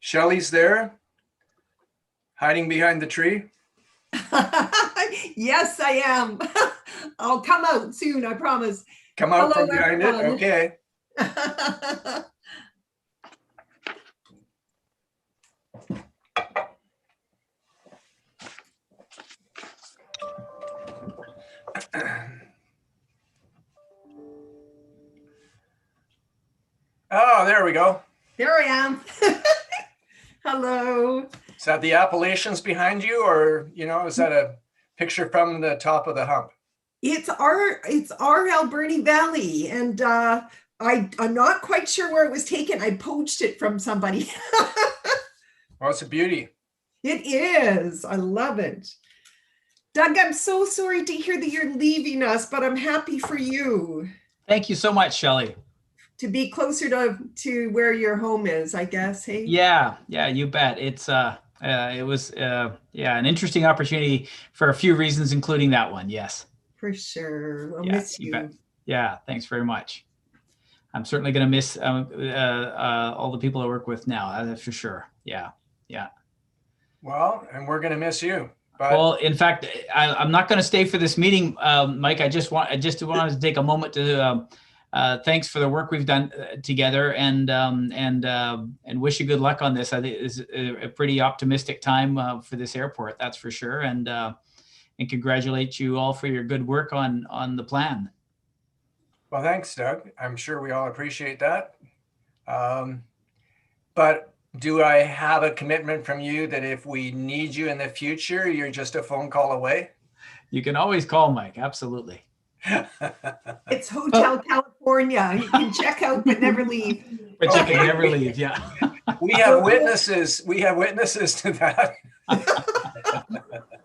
Shelley's there, hiding behind the tree. Yes, I am. I'll come out soon, I promise. Come out Hello, from behind everyone. it. Okay. Oh, there we go. Here I am. Hello. Is that the Appalachians behind you, or is that a picture from the top of the hump? It's our Alberni Valley, and I'm not quite sure where it was taken. I poached it from somebody. Well, it's a beauty. It is. I love it. Doug, I'm so sorry to hear that you're leaving us, but I'm happy for you. Thank you so much, Shelley. To be closer to where your home is, I guess. Hey. Yeah, you bet. It was an interesting opportunity for a few reasons, including that one. Yes. For sure. I'll Yeah, miss you. Bet. Yeah, thanks very much. I'm certainly going to miss all the people I work with now. That's for sure. Yeah. Well, and we're going to miss you. But... Well, in fact, I'm not going to stay for this meeting, Mike. I just wanted to take a moment to thanks for the work we've done together, and wish you good luck on this. I think it's a pretty optimistic time for this airport, that's for sure. And congratulate you all for your good work on the plan. Well, thanks, Doug. I'm sure we all appreciate that. But do I have a commitment from you that if we need you in the future, you're just a phone call away? You can always call Mike. Absolutely. It's Hotel California. You can check out but never leave. But you can never leave. Yeah. We have witnesses. We have witnesses to that.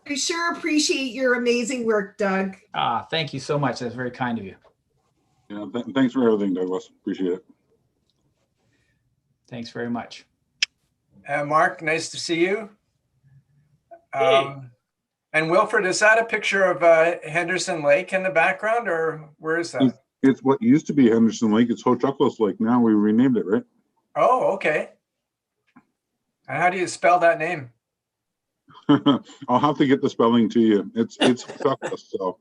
We sure appreciate your amazing work, Doug. Thank you so much. That's very kind of you. Yeah, thanks for everything, Douglas. Appreciate it. Thanks very much. Mark, nice to see you. Hey. And Wilfred, is that a picture of Henderson Lake in the background, or where is that? It's what used to be Henderson Lake. It's Ho-Chuckless Lake. Now we renamed it, right? Oh, okay. And how do you spell that name? I'll have to get the spelling to you. It's Ho-Chuckless, so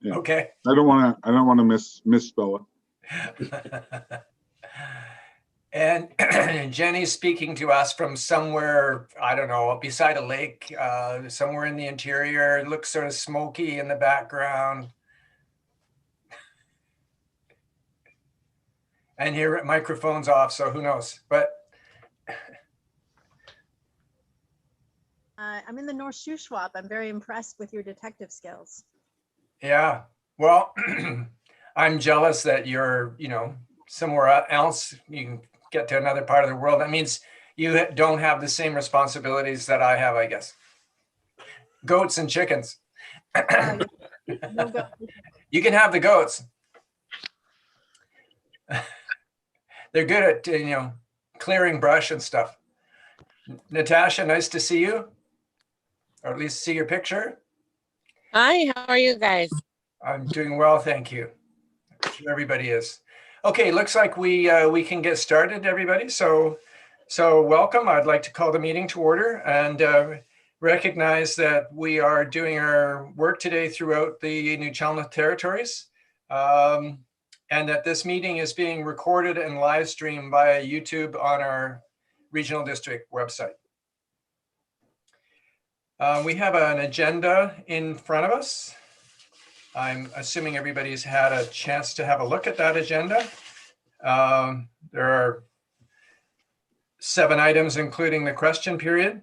yeah. Okay. I don't want to misspell it. And Jenny's speaking to us from somewhere, I don't know, beside a lake, somewhere in the interior. It looks sort of smoky in the background. And here, microphone's off, so who knows? But I'm in the North Shuswap. I'm very impressed with your detective skills. Yeah, well, I'm jealous that you're, somewhere else. You can get to another part of the world. That means you don't have the same responsibilities that I have, I guess. Goats and chickens. No goats. You can have the goats. They're good at, clearing brush and stuff. Natasha, nice to see you, or at least see your picture. Hi, how are you guys? I'm doing well, thank you. I'm sure everybody is. Okay, looks like we can get started, everybody. So welcome. I'd like to call the meeting to order and recognize that we are doing our work today throughout the Nuu-chah-nulth territories, and that this meeting is being recorded and live streamed via YouTube on our regional district website. We have an agenda in front of us. I'm assuming everybody's had a chance to have a look at that agenda. There are 7 items, including the question period.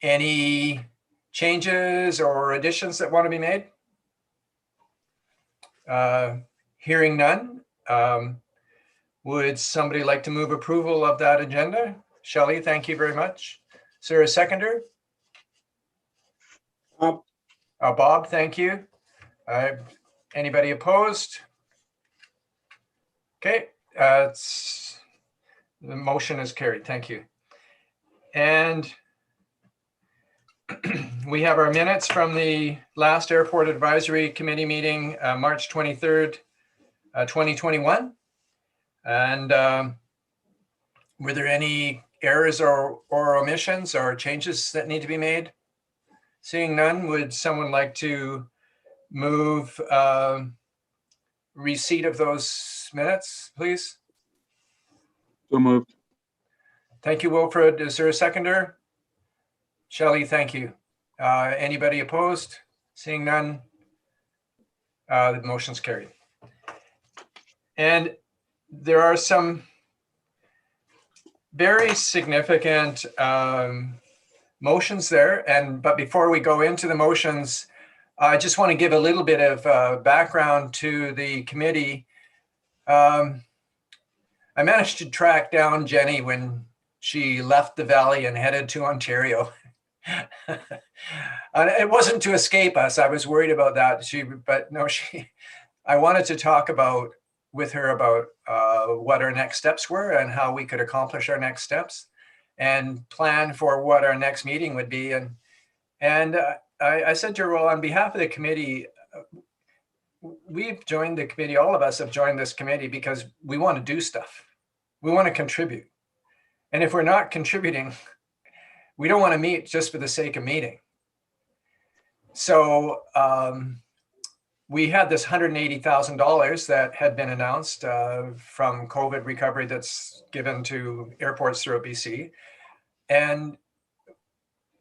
Any changes or additions that want to be made? Hearing none. Would somebody like to move approval of that agenda? Shelley, thank you very much. Is there a seconder? Bob, thank you. Anybody opposed? Okay, the motion is carried. Thank you. And we have our minutes from the last Airport Advisory Committee meeting, March 23rd, 2021. And Were there any errors or omissions or changes that need to be made? Seeing none, would someone like to move receipt of those minutes, please? So moved. Thank you, Wilfred. Is there a seconder? Shelley, thank you. Anybody opposed? Seeing none, the motion's carried. And there are some very significant motions there. But before we go into the motions, I just want to give a little bit of background to the committee. I managed to track down Jenny when she left the Valley and headed to Ontario. And it wasn't to escape us. I was worried about that. I wanted to talk with her about what our next steps were and how we could accomplish our next steps and plan for what our next meeting would be. And I said to her, well, on behalf of the committee, we've joined the committee. All of us have joined this committee because we want to do stuff. We want to contribute. And if we're not contributing, we don't want to meet just for the sake of meeting. So we had this $180,000 that had been announced from COVID recovery that's given to airports throughout BC. And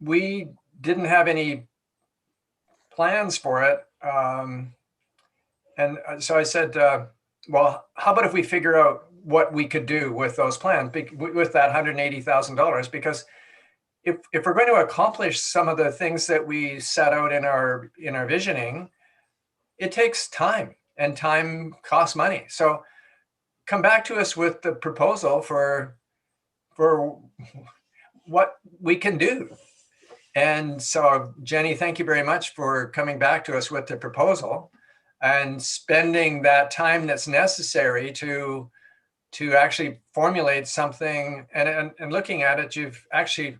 we didn't have any plans for it. And so I said, well, how about if we figure out what we could do with those plans, with that $180,000? Because if we're going to accomplish some of the things that we set out in our visioning, it takes time, and time costs money. So come back to us with the proposal for what we can do. And so, Jenny, thank you very much for coming back to us with the proposal and spending that time that's necessary to actually formulate something. And looking at it, you've actually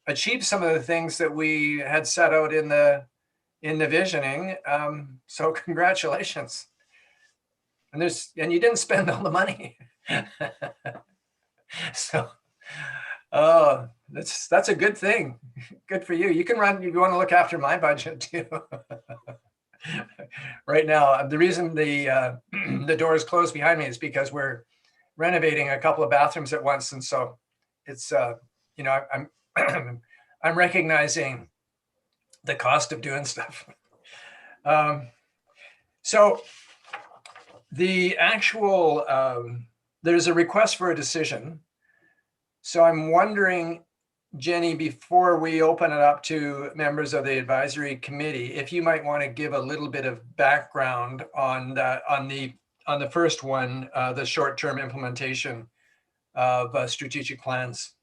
achieved some of the things that we had set out in the visioning. So congratulations. And you didn't spend all the money. So that's a good thing. Good for you. You can run, if you want to look after my budget too. Right now, the reason the door is closed behind me is because we're renovating a couple of bathrooms at once. And so it's, I'm I'm recognizing the cost of doing stuff. So the actual, there's a request for a decision. So I'm wondering, Jenny, before we open it up to members of the advisory committee, if you might want to give a little bit of background on the first one, the short-term implementation of strategic plans.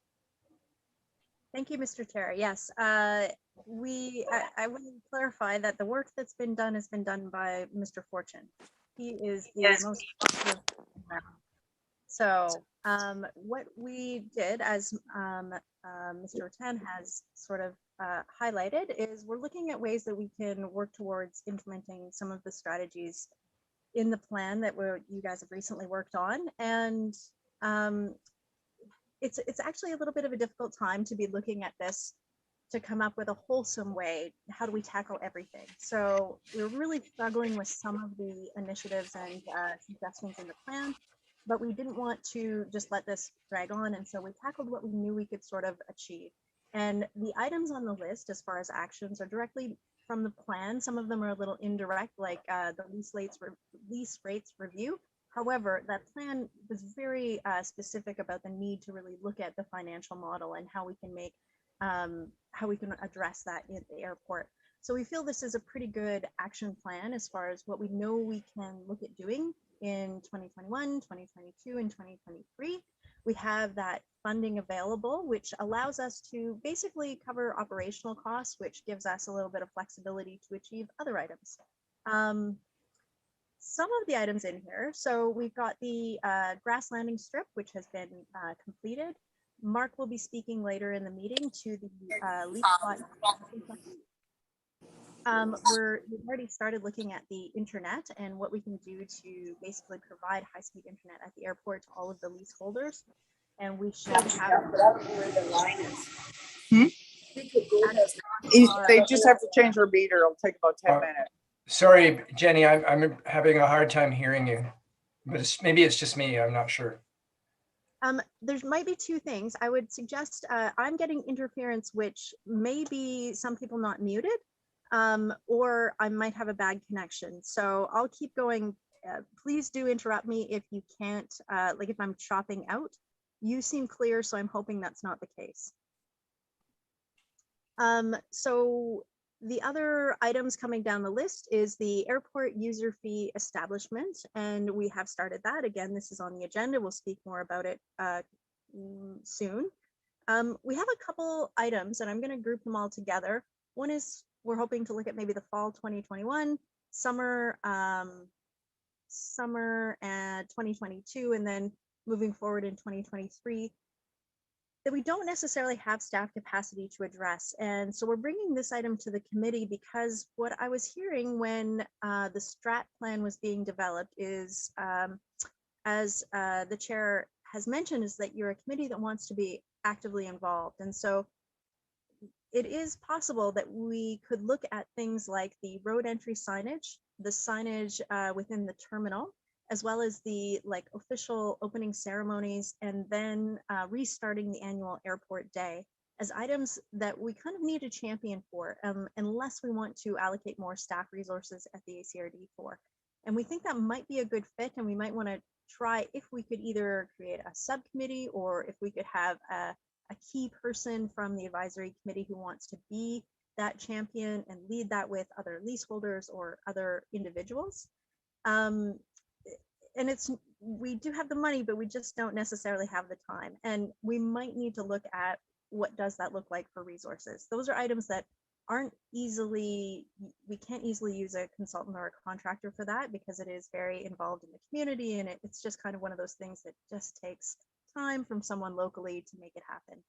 Thank you, Mr. Chair. Yes, I want to clarify that the work that's been done has been done by Mr. Fortune. He is the most positive. So what we did, as Mr. Tan has sort of highlighted, is we're looking at ways that we can work towards implementing some of the strategies in the plan that you guys have recently worked on. And it's actually a little bit of a difficult time to be looking at this to come up with a wholesome way. How do we tackle everything? So we're really struggling with some of the initiatives and suggestions in the plan, but we didn't want to just let this drag on. And so we tackled what we knew we could sort of achieve. And the items on the list as far as actions are directly from the plan. Some of them are a little indirect, like the lease rates review. However, that plan was very specific about the need to really look at the financial model and how we can make, how we can address that at the airport. So we feel this is a pretty good action plan as far as what we know we can look at doing in 2021, 2022, and 2023. We have that funding available, which allows us to basically cover operational costs, which gives us a little bit of flexibility to achieve other items. Some of the items in here, so we've got the grass landing strip, which has been completed. Mark will be speaking later in the meeting to the leak spot. We've already started looking at the internet and what we can do to basically provide high-speed internet at the airport to all of the leaseholders. and we should have They just have to change their meter. It'll take about 10 minutes. Sorry, Jenny, I'm having a hard time hearing you, but maybe it's just me. I'm not sure. There might be two things. I would suggest I'm getting interference, which may be some people not muted, or I might have a bad connection. So I'll keep going. Please do interrupt me if you can't, like if I'm chopping out. You seem clear, so I'm hoping that's not the case. So the other items coming down the list is the airport user fee establishment, and we have started that. Again, this is on the agenda. We'll speak more about it soon. We have a couple items, and I'm going to group them all together. One is we're hoping to look at maybe the fall 2021, summer and 2022, and then moving forward in 2023. That we don't necessarily have staff capacity to address. And so we're bringing this item to the committee because what I was hearing when the strat plan was being developed is, as the chair has mentioned, is that you're a committee that wants to be actively involved. And so it is possible that we could look at things like the road entry signage, the signage within the terminal, as well as the official opening ceremonies, and then restarting the annual airport day as items that we kind of need a champion for, unless we want to allocate more staff resources at the ACRD for. And we think that might be a good fit, and we might want to try if we could either create a subcommittee or if we could have a key person from the advisory committee who wants to be that champion and lead that with other leaseholders or other individuals. And we do have the money, but we just don't necessarily have the time. And we might need to look at what does that look like for resources. Those are items that aren't easily, we can't easily use a consultant or a contractor for that because it is very involved in the community, and it's just kind of one of those things that just takes time from someone locally to make it happen.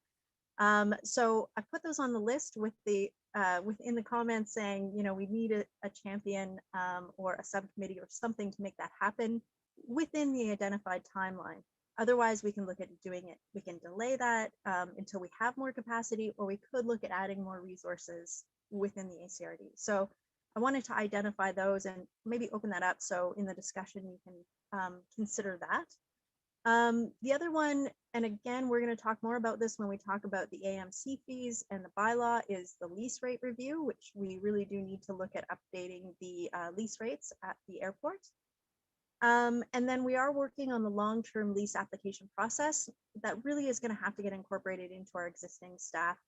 So I put those on the list with the within the comments saying, you know, we need a champion or a subcommittee or something to make that happen within the identified timeline. Otherwise, we can look at doing it. We can delay that until we have more capacity, or we could look at adding more resources within the ACRD. So I wanted to identify those and maybe open that up. So in the discussion, you can consider that. The other one, and again, we're going to talk more about this when we talk about the AMC fees and the bylaw, is the lease rate review, which we really do need to look at updating the lease rates at the airport. And then we are working on the long-term lease application process that really is going to have to get incorporated into our existing staff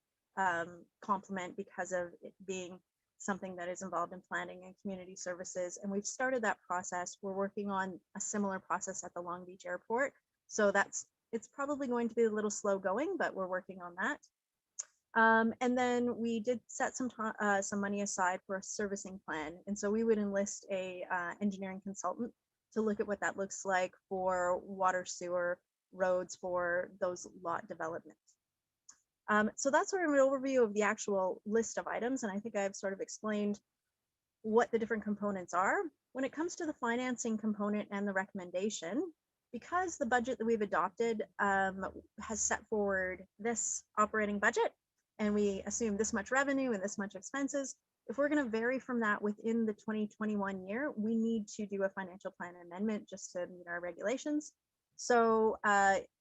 complement because of it being something that is involved in planning and community services. And we've started that process. We're working on a similar process at the Long Beach Airport. So it's probably going to be a little slow going, but we're working on that. And then we did set some money aside for a servicing plan. And so we would enlist a engineering consultant to look at what that looks like for water, sewer, roads, for those lot developments. So that's sort of an overview of the actual list of items. And I think I've sort of explained what the different components are. When it comes to the financing component and the recommendation, because the budget that we've adopted has set forward this operating budget, and we assume this much revenue and this much expenses, if we're going to vary from that within the 2021 year, we need to do a financial plan amendment just to meet our regulations. So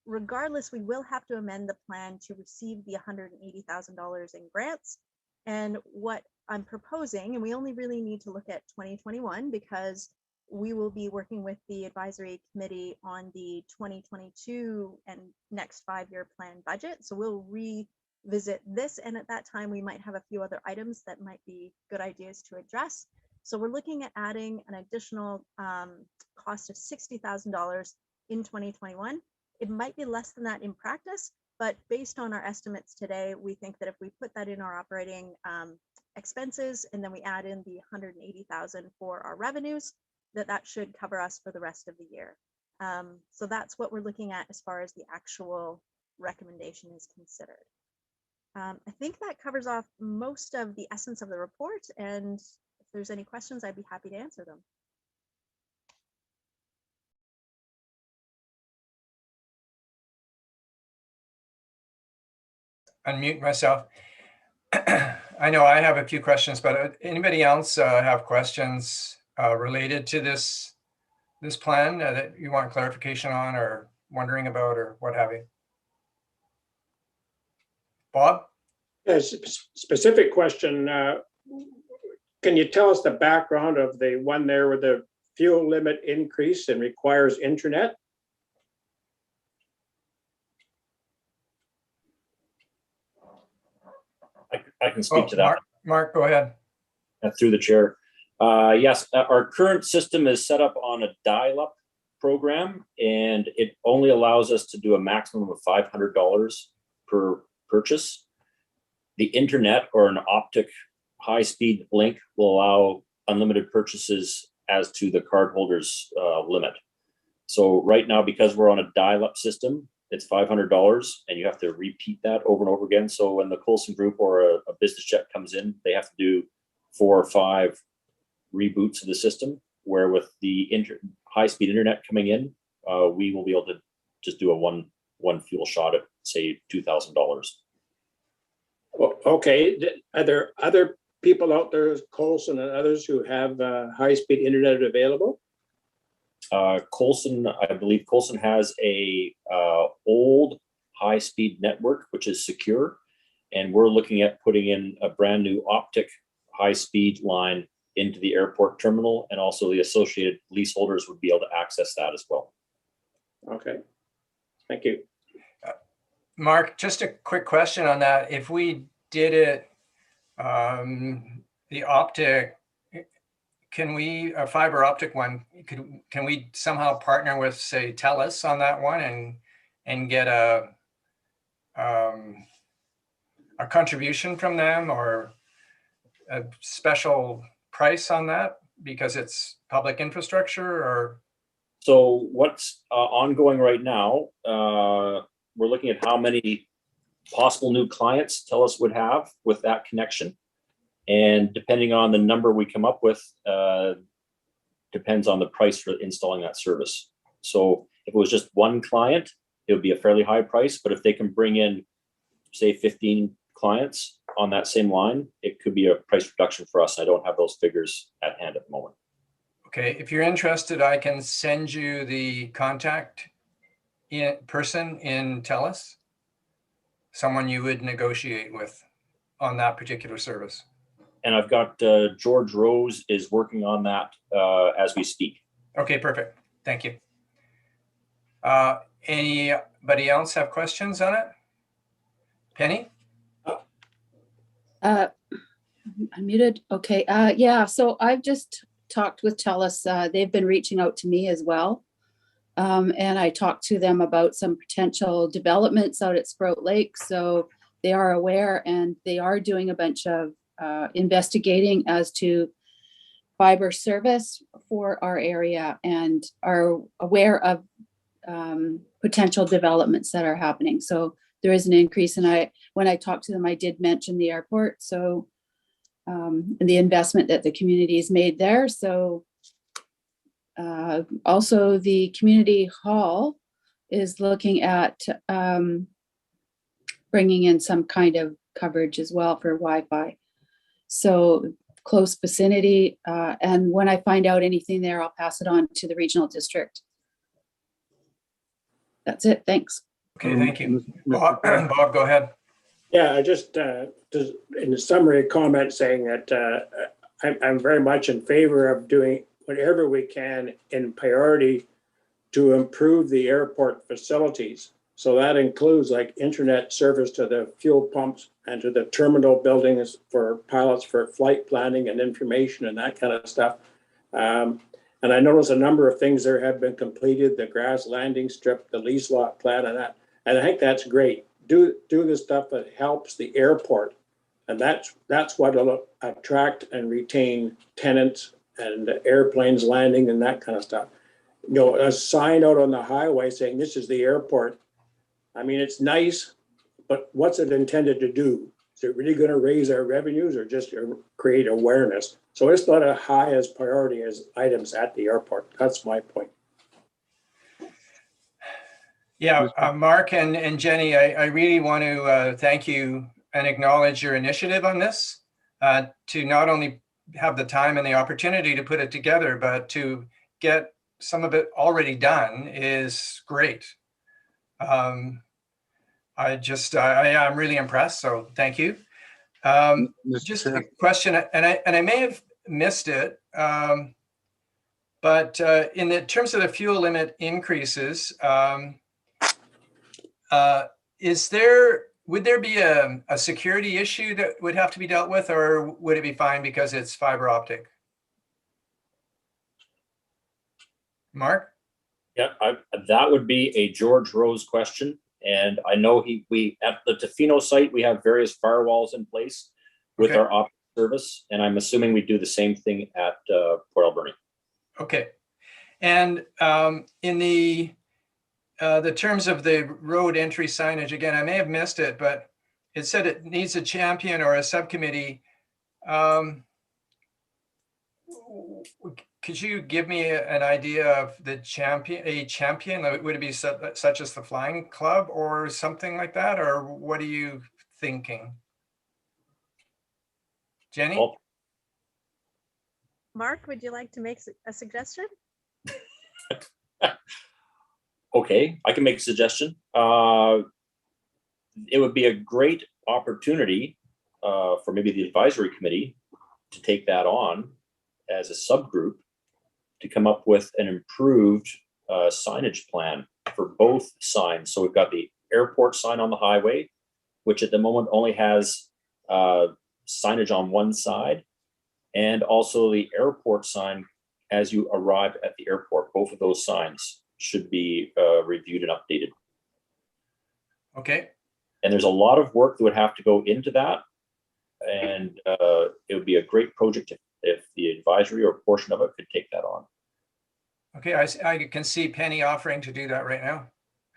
regardless, we will have to amend the plan to receive the $180,000 in grants. And what I'm proposing, and we only really need to look at 2021 because we will be working with the advisory committee on the 2022 and next 5-year plan budget. So we'll revisit this, and at that time we might have a few other items that might be good ideas to address. So we're looking at adding an additional cost of $60,000 in 2021. It might be less than that in practice, but based on our estimates today, we think that if we put that in our operating expenses and then we add in the $180,000 for our revenues, that should cover us for the rest of the year. So that's what we're looking at as far as the actual recommendation is considered. I think that covers off most of the essence of the report, and if there's any questions, I'd be happy to answer them. unmute myself. I know I have a few questions, but anybody else have questions related to this plan that you want clarification on or wondering about or what have you? Bob? Yes, specific question. Can you tell us the background of the one there with the fuel limit increase and requires internet? I can speak to that. Mark, go ahead. Through the chair. Yes, our current system is set up on a dial-up program, and it only allows us to do a maximum of $500 per purchase. The internet or an optic high-speed link will allow unlimited purchases as to the cardholder's limit. So right now, because we're on a dial-up system, it's $500, and you have to repeat that over and over again. So when the Coulson Group or a business jet comes in, they have to do 4 or 5 reboots of the system. Where with the high-speed internet coming in, we will be able to just do a one fuel shot at, say, $2,000. Okay, are there other people out there, Coulson and others, who have high-speed internet available? Coulson, I believe Coulson has a old high-speed network, which is secure. And we're looking at putting in a brand new optic high-speed line into the airport terminal, and also the associated leaseholders would be able to access that as well. Okay, thank you. Mark, just a quick question on that. If we did it, the optic, can we, a fiber optic one, can we somehow partner with, say, TELUS on that one and get a contribution from them or a special price on that because it's public infrastructure? Or so what's ongoing right now, we're looking at how many possible new clients TELUS would have with that connection. And depending on the number we come up with, depends on the price for installing that service. So if it was just one client, it would be a fairly high price. But if they can bring in, say, 15 clients on that same line, it could be a price reduction for us. I don't have those figures at hand at the moment. Okay, if you're interested, I can send you the contact person in TELUS, someone you would negotiate with on that particular service. And I've got George Rose is working on that as we speak. Okay, perfect. Thank you. Anybody else have questions on it? Penny? I'm muted. Okay. Yeah. So I've just talked with TELUS. They've been reaching out to me as well. And I talked to them about some potential developments out at Sprout Lake. So they are aware, and they are doing a bunch of investigating as to fiber service for our area, and are aware of potential developments that are happening. So there is an increase. And when I talked to them, I did mention the airport. So and the investment that the community has made there. So also the community hall is looking at bringing in some kind of coverage as well for Wi-Fi. So close vicinity. And when I find out anything there, I'll pass it on to the regional district. That's it. Thanks. Okay, thank you. Bob, go ahead. Yeah, I just in the summary comment saying that I'm very much in favor of doing whatever we can in priority to improve the airport facilities. So that includes like internet service to the fuel pumps and to the terminal buildings for pilots for flight planning and information and that kind of stuff. And I noticed a number of things there have been completed, the grass landing strip, the lease lot plan and that. And I think that's great. Do the stuff that helps the airport. And that's what will attract and retain tenants and airplanes landing and that kind of stuff. You know, a sign out on the highway saying this is the airport. I mean, it's nice, but what's it intended to do? Is it really going to raise our revenues or just create awareness? So it's not as high as priority as items at the airport. That's my point. Yeah, Mark and Jenny, I really want to thank you and acknowledge your initiative on this, to not only have the time and the opportunity to put it together, but to get some of it already done is great. I'm really impressed, so thank you. Just a question, and I may have missed it, but in the terms of the fuel limit increases, would there be a security issue that would have to be dealt with, or would it be fine because it's fiber optic? Mark? Yeah, that would be a George Rose question. And I know we at the Tofino site, we have various firewalls in place with our optic service. And I'm assuming we do the same thing at Port Alberni. Okay. And in the terms of the road entry signage, again, I may have missed it, but it said it needs a champion or a subcommittee. Could you give me an idea of the champion? Would it be such as the Flying Club or something like that? Or what are you thinking? Jenny? Well, Mark, would you like to make a suggestion? okay, I can make a suggestion. It would be a great opportunity for maybe the advisory committee to take that on as a subgroup to come up with an improved signage plan for both signs. So we've got the airport sign on the highway, which at the moment only has signage on one side, and also the airport sign as you arrive at the airport. Both of those signs should be reviewed and updated. Okay. And there's a lot of work that would have to go into that. And it would be a great project if the advisory or portion of it could take that on. Okay, I can see Penny offering to do that right now.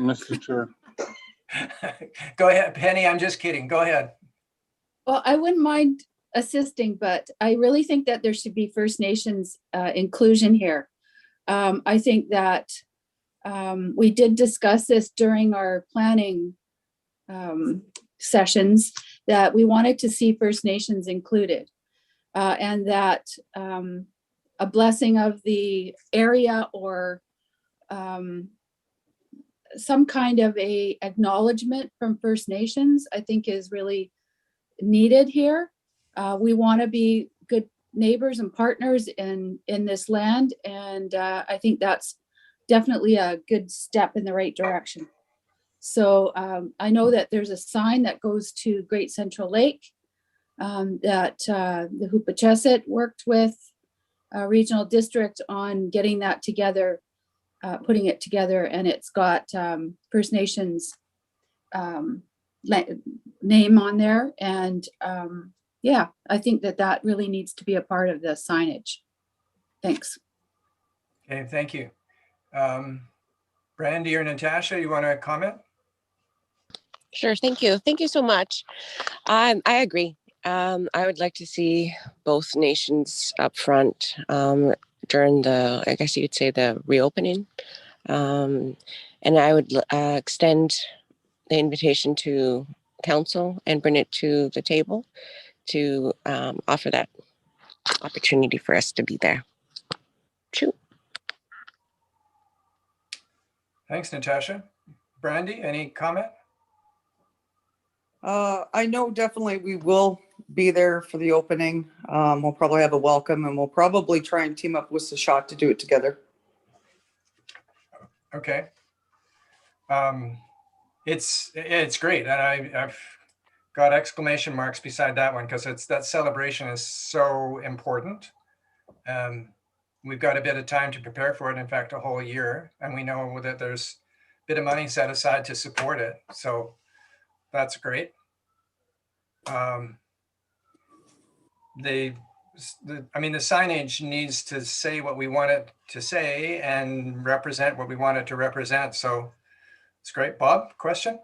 Mr. Chair. Go ahead, Penny, I'm just kidding. Go ahead. Well, I wouldn't mind assisting, but I really think that there should be First Nations inclusion here. I think that we did discuss this during our planning sessions, that we wanted to see First Nations included, and that a blessing of the area or some kind of a acknowledgement from First Nations, I think is really needed here. We want to be good neighbors and partners in this land, and I think that's definitely a good step in the right direction. So I know that there's a sign that goes to Great Central Lake that the Hoopachesit worked with regional district on getting that together, putting it together, and it's got First Nations name on there. And yeah, I think that really needs to be a part of the signage. Thanks. Okay, thank you. Brandy or Natasha, you want to comment? Sure. Thank you. Thank you so much. I agree. I would like to see both nations up front during the, I guess you could say, the reopening. And I would extend the invitation to council and bring it to the table to offer that opportunity for us to be there. True. Thanks, Natasha. Brandy, any comment? I know definitely we will be there for the opening. We'll probably have a welcome, and we'll probably try and team up with Sashat to do it together. Okay. It's great, and I've got exclamation marks beside that one because that celebration is so important. We've got a bit of time to prepare for it. In fact, a whole year, and we know that there's a bit of money set aside to support it. So that's great. The signage needs to say what we want it to say and represent what we want it to represent. So it's great. Bob, question,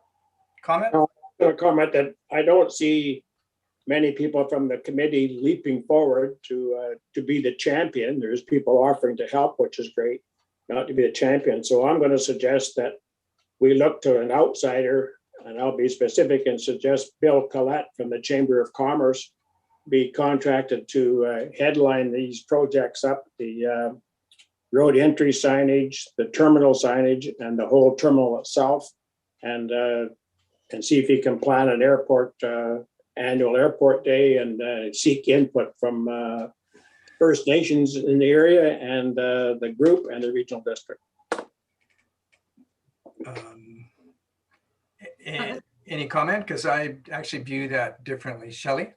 comment? A comment that I don't see many people from the committee leaping forward to be the champion. There's people offering to help, which is great, not to be the champion. So I'm going to suggest that we look to an outsider, and I'll be specific and suggest Bill Collette from the Chamber of Commerce be contracted to headline these projects up, the road entry signage, the terminal signage, and the whole terminal itself, and see if he can plan an airport annual airport day and seek input from First Nations in the area and the group and the regional district. Any comment? Because I actually view that differently. Shelley?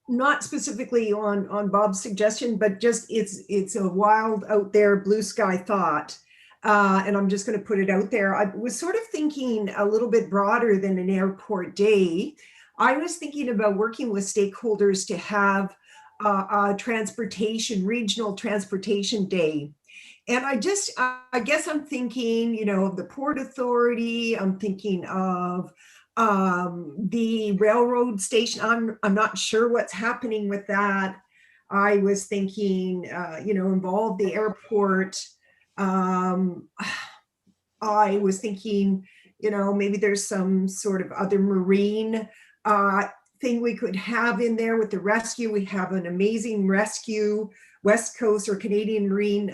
Not specifically on Bob's suggestion, but just it's a wild out there blue sky thought. And I'm just going to put it out there. I was sort of thinking a little bit broader than an airport day. I was thinking about working with stakeholders to have a regional transportation day. And I guess I'm thinking, you know, of the Port Authority. I'm thinking of the railroad station. I'm not sure what's happening with that. I was thinking, you know, involve the airport. I was thinking, you know, maybe there's some sort of other marine thing we could have in there with the rescue. We have an amazing rescue, West Coast or Canadian Marine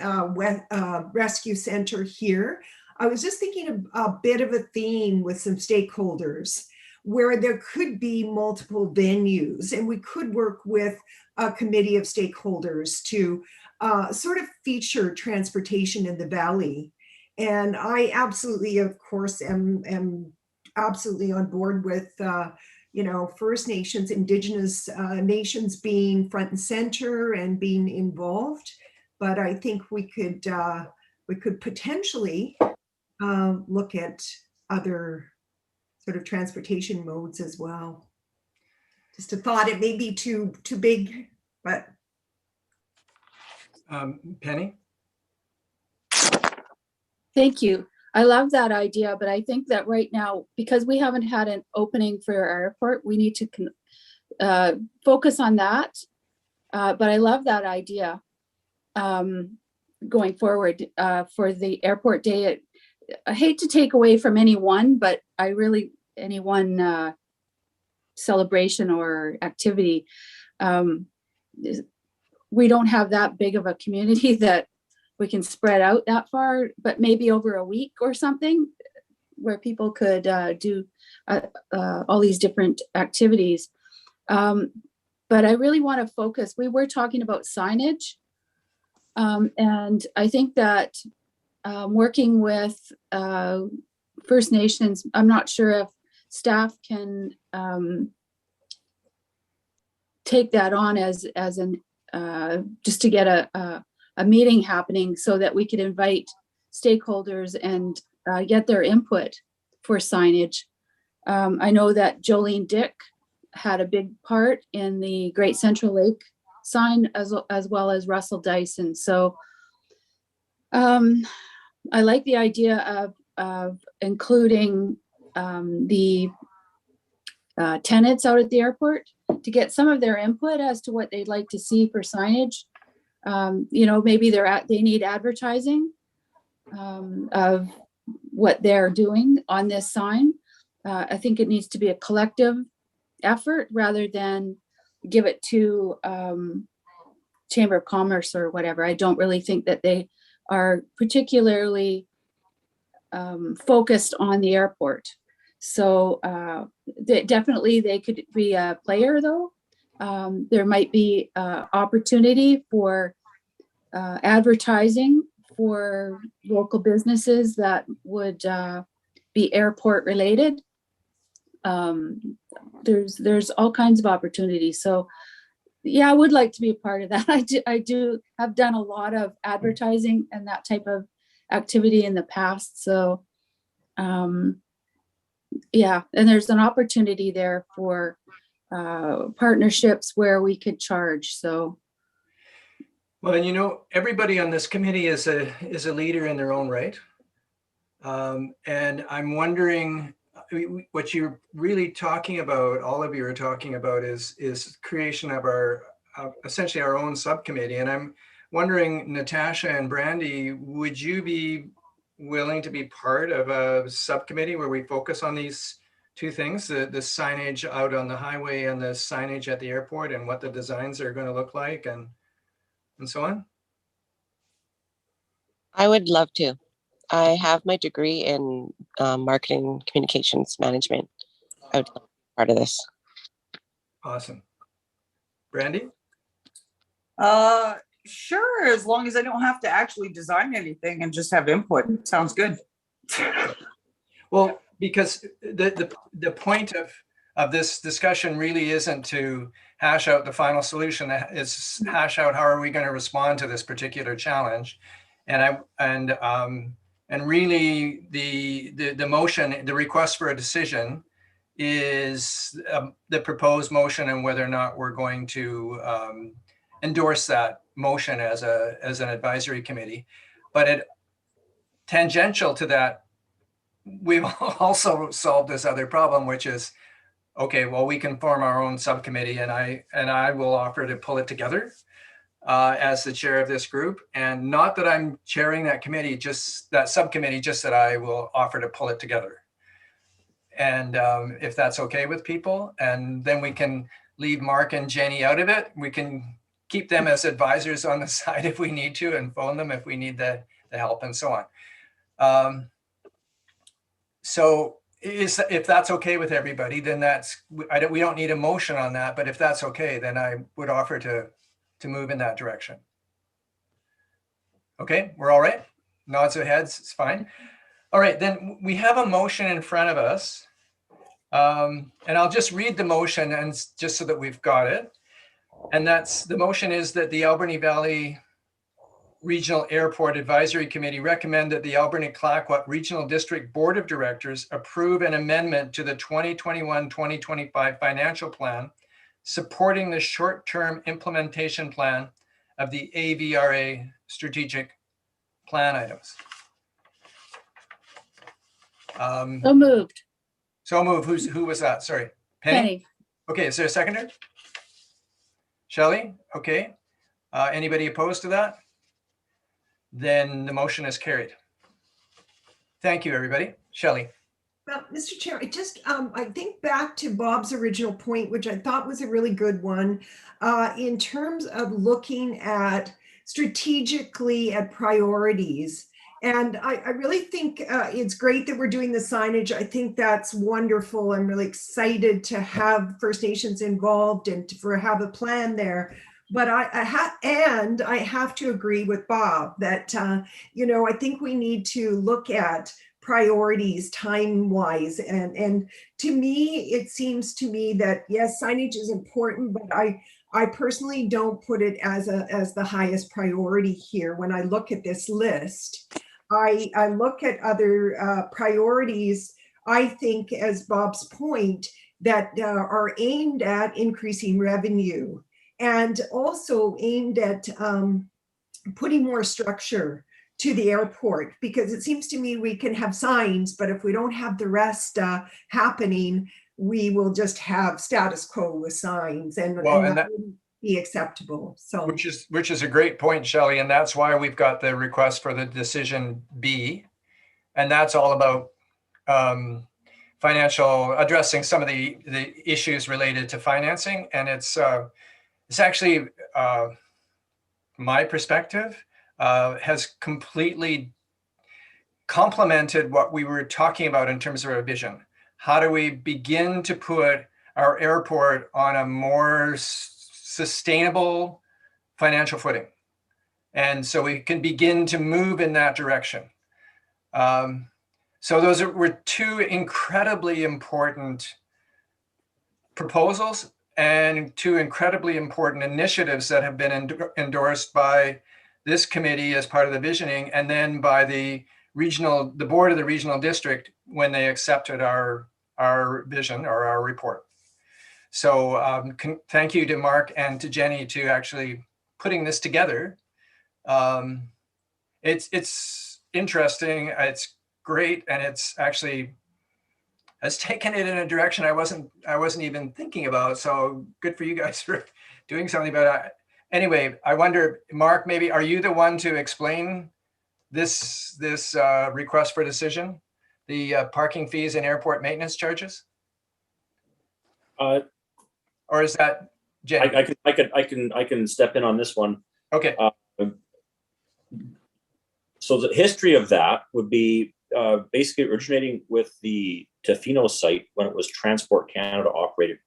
Rescue Center here. I was just thinking a bit of a theme with some stakeholders where there could be multiple venues, and we could work with a committee of stakeholders to sort of feature transportation in the Valley. And I absolutely, of course, am absolutely on board with you know, First Nations, Indigenous nations being front and center and being involved. But I think we could potentially look at other sort of transportation modes as well. Just a thought. It may be too big, but Penny? Thank you. I love that idea, but I think that right now, because we haven't had an opening for our airport, we need to focus on that. But I love that idea going forward for the airport day. I hate to take away from anyone, but any one celebration or activity. We don't have that big of a community that we can spread out that far, but maybe over a week or something where people could do all these different activities. But I really want to focus. We were talking about signage. And I think that working with First Nations, I'm not sure if staff can take that on as an just to get a meeting happening so that we could invite stakeholders and get their input for signage. I know that Jolene Dick had a big part in the Great Central Lake sign as well as Russell Dyson. So I like the idea of including the tenants out at the airport to get some of their input as to what they'd like to see for signage. You know, maybe they need advertising of what they're doing on this sign. I think it needs to be a collective effort rather than give it to Chamber of Commerce or whatever. I don't really think that they are particularly focused on the airport. So definitely they could be a player though. There might be opportunity for advertising for local businesses that would be airport related. There's all kinds of opportunities. So yeah, I would like to be a part of that. I have done a lot of advertising and that type of activity in the past. So yeah, and there's an opportunity there for partnerships where we could charge. So well, and you know, everybody on this committee is a leader in their own right. And I'm wondering, what you're really talking about, all of you are talking about, is creation of our essentially our own subcommittee. And I'm wondering, Natasha and Brandy, would you be willing to be part of a subcommittee where we focus on these two things, the signage out on the highway and the signage at the airport and what the designs are going to look like and so on? I would love to. I have my degree in marketing communications management. I would love to be part of this. Awesome. Brandy? Sure, as long as I don't have to actually design anything and just have input. Sounds good. Well, because the point of this discussion really isn't to hash out the final solution. It's hash out how are we going to respond to this particular challenge, and really the motion, the request for a decision, is the proposed motion and whether or not we're going to endorse that motion as an advisory committee. But tangential to that, we've also solved this other problem, which is, okay, well, we can form our own subcommittee, and I will offer to pull it together as the chair of this group. And not that I'm chairing that committee, just that subcommittee, just that I will offer to pull it together. And if that's okay with people, and then we can leave Mark and Jenny out of it. We can keep them as advisors on the side if we need to, and phone them if we need the help and so on. So if that's okay with everybody, then we don't need a motion on that, but if that's okay, then I would offer to move in that direction. Okay, we're all right? Nods of heads, it's fine. All right, then we have a motion in front of us. And I'll just read the motion and just so that we've got it. And the motion is that the Alberni Valley Regional Airport Advisory Committee recommend that the Alberni-Clayoquot Regional District Board of Directors approve an amendment to the 2021-2025 financial plan supporting the short-term implementation plan of the AVRA strategic plan items. So moved. So moved. Who was that? Sorry. Penny. Okay, is there a seconder? Shelley? Okay. Anybody opposed to that? Then the motion is carried. Thank you, everybody. Shelley. Well, Mr. Chair, I think back to Bob's original point, which I thought was a really good one, in terms of looking at strategically at priorities. And I really think it's great that we're doing the signage. I think that's wonderful. I'm really excited to have First Nations involved and to have a plan there. But I have to agree with Bob that, I think we need to look at priorities time-wise. And to me, it seems to me that, yes, signage is important, but I personally don't put it as the highest priority here. When I look at this list, I look at other priorities, I think, as Bob's point, that are aimed at increasing revenue and also aimed at putting more structure to the airport, because it seems to me we can have signs, but if we don't have the rest happening, we will just have status quo with signs, and that wouldn't be acceptable. So which is a great point, Shelley, and that's why we've got the request for the decision B, and that's all about addressing some of the issues related to financing, and it's actually my perspective has completely complemented what we were talking about in terms of our vision. How do we begin to put our airport on a more sustainable financial footing? And so we can begin to move in that direction. So those were two incredibly important proposals and two incredibly important initiatives that have been endorsed by this committee as part of the visioning, and then by the board of the regional district when they accepted our vision or our report. So thank you to Mark and to Jenny to actually putting this together. It's interesting, it's great, and it's actually has taken it in a direction I wasn't even thinking about. So good for you guys for doing something about it. Anyway, I wonder, Mark, maybe are you the one to explain this request for decision, the parking fees and airport maintenance charges? Uh, Or is that Jenny? I can step in on this one. Okay. So the history of that would be basically originating with the Tofino site when it was Transport Canada operated.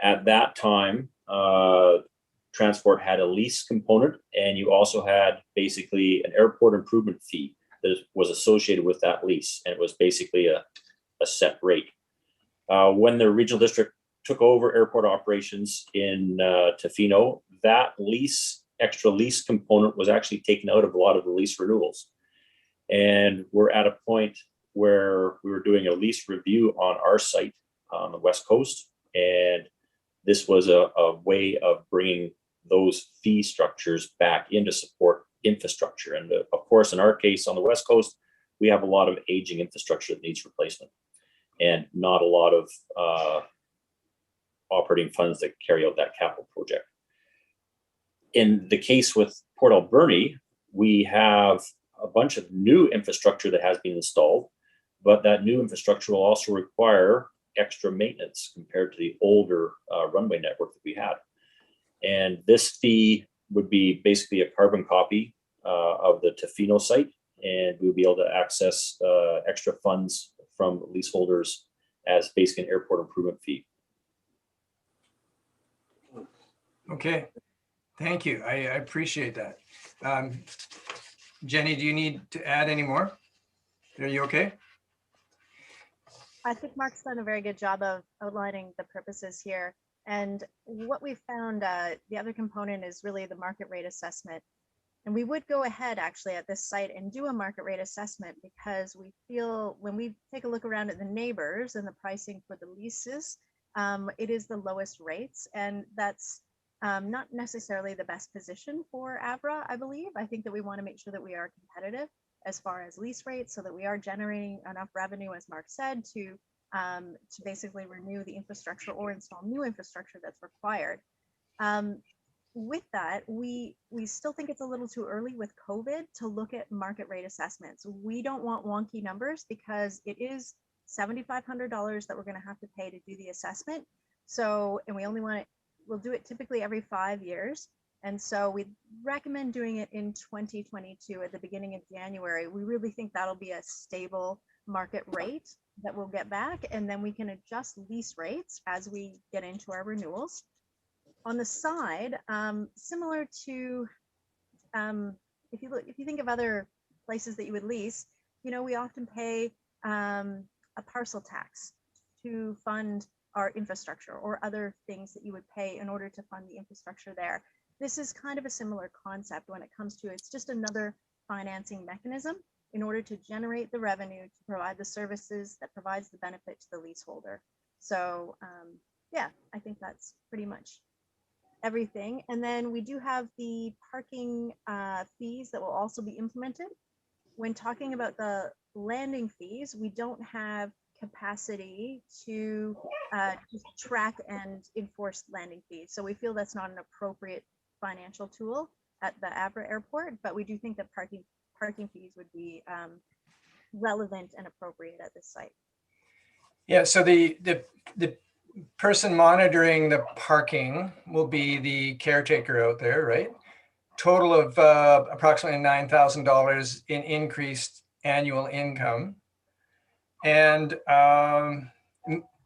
At that time, Transport had a lease component, and you also had basically an airport improvement fee that was associated with that lease, and it was basically a set rate. When the regional district took over airport operations in Tofino, that extra lease component was actually taken out of a lot of the lease renewals. And we're at a point where we were doing a lease review on our site on the West Coast. And this was a way of bringing those fee structures back in to support infrastructure. And of course, in our case on the West Coast, we have a lot of aging infrastructure that needs replacement and not a lot of operating funds that carry out that capital project. In the case with Port Alberni, we have a bunch of new infrastructure that has been installed, but that new infrastructure will also require extra maintenance compared to the older runway network that we had. And this fee would be basically a carbon copy of the Tofino site, and we'll be able to access extra funds from leaseholders as basically an airport improvement fee. Okay, thank you. I appreciate that. Jenny, do you need to add any more? Are you okay? I think Mark's done a very good job of outlining the purposes here. And what we found, the other component is really the market rate assessment. And we would go ahead actually at this site and do a market rate assessment because we feel when we take a look around at the neighbors and the pricing for the leases, it is the lowest rates. And that's not necessarily the best position for AVRA, I believe. I think that we want to make sure that we are competitive as far as lease rates so that we are generating enough revenue, as Mark said, to basically renew the infrastructure or install new infrastructure that's required. With that, we still think it's a little too early with COVID to look at market rate assessments. We don't want wonky numbers because it is $7,500 that we're going to have to pay to do the assessment. So, and we only want it, we'll do it typically every 5 years. And so we recommend doing it in 2022 at the beginning of January. We really think that'll be a stable market rate that we'll get back, and then we can adjust lease rates as we get into our renewals. On the side, similar to if you think of other places that you would lease, you know, we often pay a parcel tax to fund our infrastructure or other things that you would pay in order to fund the infrastructure there. This is kind of a similar concept when it comes to it's just another financing mechanism in order to generate the revenue to provide the services that provides the benefit to the leaseholder. So yeah, I think that's pretty much everything. And then we do have the parking fees that will also be implemented. When talking about the landing fees, we don't have capacity to just track and enforce landing fees. So we feel that's not an appropriate financial tool at the AVRA airport, but we do think that parking fees would be relevant and appropriate at this site. Yeah, so the person monitoring the parking will be the caretaker out there, right? Total of approximately $9,000 in increased annual income. And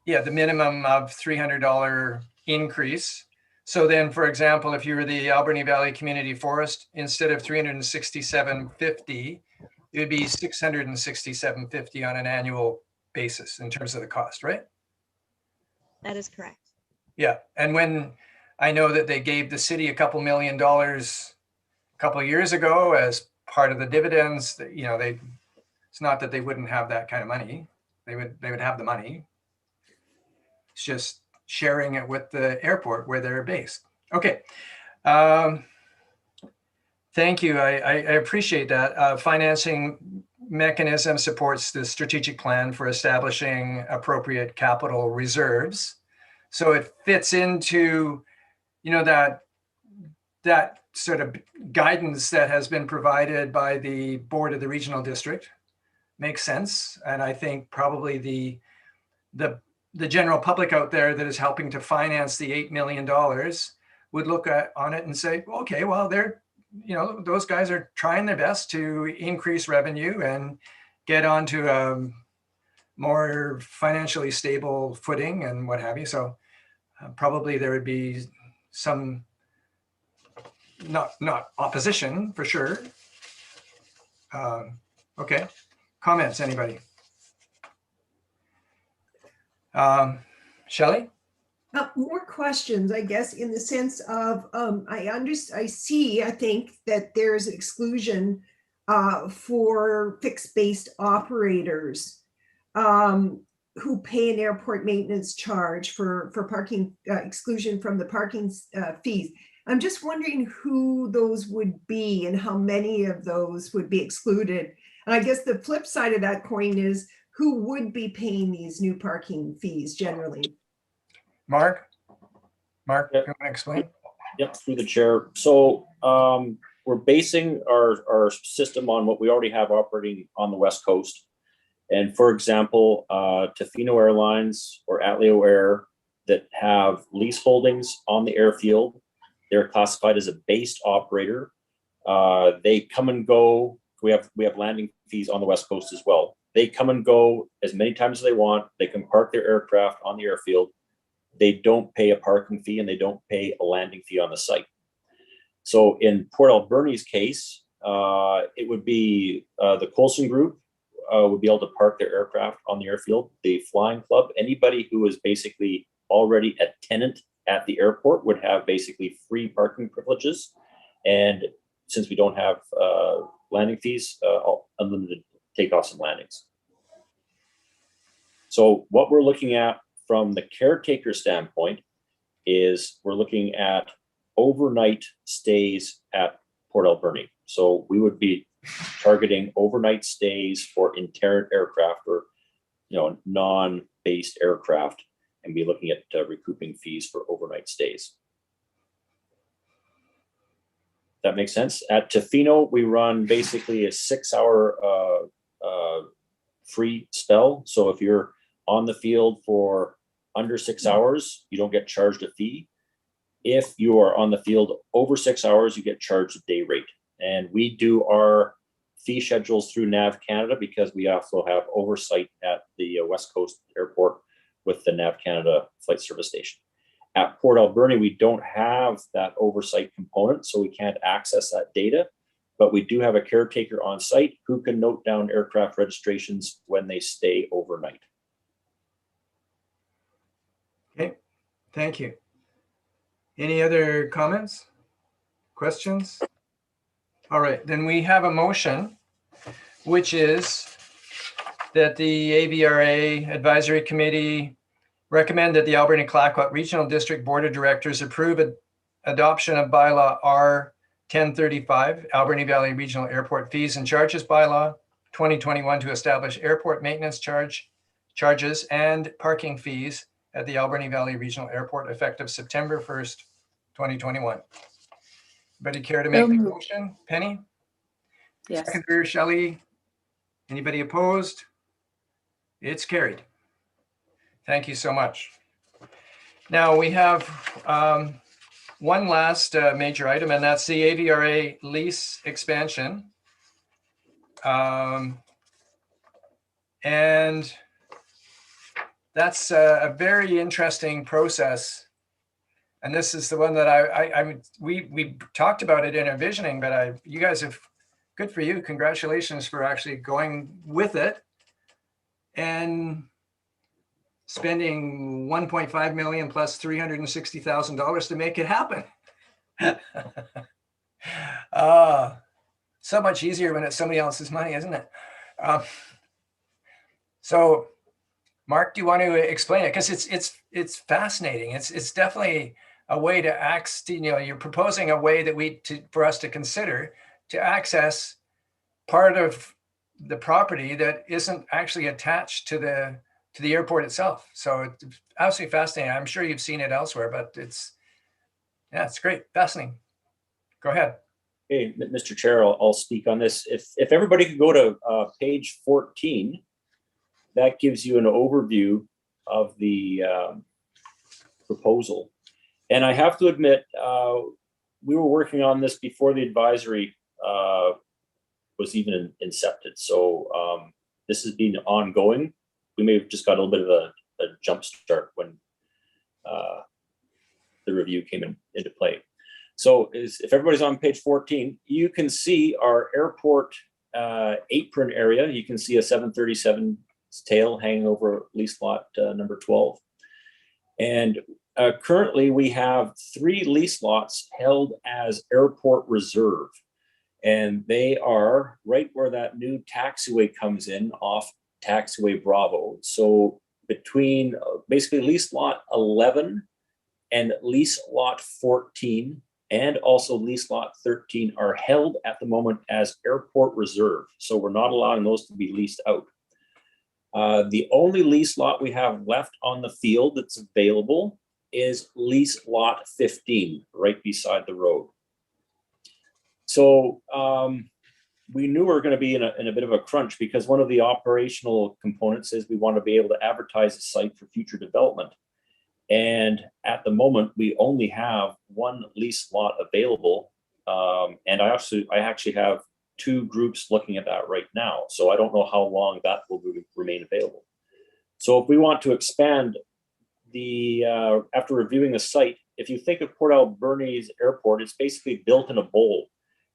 yeah, the minimum of $300 increase. So then, for example, if you were the Alberni Valley Community Forest, instead of $367.50, it would be $667.50 on an annual basis in terms of the cost, right? That is correct. Yeah, and when I know that they gave the city a couple $1 million a couple of years ago as part of the dividends, you know, it's not that they wouldn't have that kind of money. They would have the money. It's just sharing it with the airport where they're based. Okay. Thank you. I appreciate that. Financing mechanism supports the strategic plan for establishing appropriate capital reserves. So it fits into, you know, that sort of guidance that has been provided by the board of the regional district makes sense. And I think probably the general public out there that is helping to finance the $8 million would look on it and say, okay, well, those guys are trying their best to increase revenue and get onto a more financially stable footing and what have you. So probably there would be some, not opposition for sure. Okay, comments, anybody? Shelley? More questions, I guess, in the sense of I think that there's exclusion for fixed-based operators who pay an airport maintenance charge for parking, exclusion from the parking fees. I'm just wondering who those would be and how many of those would be excluded. And I guess the flip side of that coin is who would be paying these new parking fees generally? Mark, you Yeah. want to explain? Yep, through the chair. So we're basing our system on what we already have operating on the West Coast. And for example, Tofino Airlines or Atleo Air that have lease holdings on the airfield, they're classified as a based operator. They come and go. We have landing fees on the West Coast as well. They come and go as many times as they want. They can park their aircraft on the airfield. They don't pay a parking fee and they don't pay a landing fee on the site. So in Port Alberni's case, it would be the Colson Group would be able to park their aircraft on the airfield. The Flying Club, anybody who is basically already a tenant at the airport would have basically free parking privileges. And since we don't have landing fees, unlimited takeoffs and landings. So what we're looking at from the caretaker standpoint is we're looking at overnight stays at Port Alberni. So we would be targeting overnight stays for interior aircraft or non-based aircraft, and be looking at recouping fees for overnight stays. That makes sense. At Tofino, we run basically a 6-hour free spell. So if you're on the field for under 6 hours, you don't get charged a fee. If you are on the field over 6 hours, you get charged a day rate. And we do our fee schedules through NAV Canada because we also have oversight at the West Coast Airport with the NAV Canada flight service station. At Port Alberni, we don't have that oversight component, so we can't access that data, but we do have a caretaker on site who can note down aircraft registrations when they stay overnight. Okay, thank you. Any other comments, questions? All right, then we have a motion, which is that the AVRA Advisory Committee recommend that the Alberni Clayoquot Regional District Board of Directors approve adoption of bylaw R1035, Alberni Valley Regional Airport Fees and Charges Bylaw 2021 to establish airport maintenance charges and parking fees at the Alberni Valley Regional Airport effective September 1st, 2021. Anybody care to make the motion? Penny? Yes. Seconder, Shelley? Anybody opposed? It's carried. Thank you so much. Now we have one last major item, and that's the AVRA lease expansion. And that's a very interesting process. And this is the one that we talked about it in our visioning, but you guys have, good for you. Congratulations for actually going with it and spending 1.5 million plus $360,000 to make it happen. So much easier when it's somebody else's money, isn't it? So Mark, do you want to explain it? Because it's fascinating. It's definitely a way to you're proposing a way for us to consider to access part of the property that isn't actually attached to the airport itself. So it's absolutely fascinating. I'm sure you've seen it elsewhere, but it's great, fascinating. Go ahead. Hey, Mr. Chair, I'll speak on this. If everybody could go to page 14, that gives you an overview of the proposal. And I have to admit, we were working on this before the advisory was even incepted. So this has been ongoing. We may have just got a little bit of a jump start when the review came into play. So if everybody's on page 14, you can see our airport apron area. You can see a 737 tail hanging over lease lot number 12. And currently we have 3 lease lots held as airport reserve. And they are right where that new taxiway comes in off taxiway Bravo. So between basically lease lot 11 and lease lot 14 and also lease lot 13 are held at the moment as airport reserve. So we're not allowing those to be leased out. The only lease lot we have left on the field that's available is lease lot 15, right beside the road. So we knew we were going to be in a bit of a crunch because one of the operational components is we want to be able to advertise the site for future development. And at the moment, we only have 1 lease lot available. And I actually have 2 groups looking at that right now. So I don't know how long that will remain available. So if we want to expand after reviewing the site, if you think of Port Alberni's airport, it's basically built in a bowl.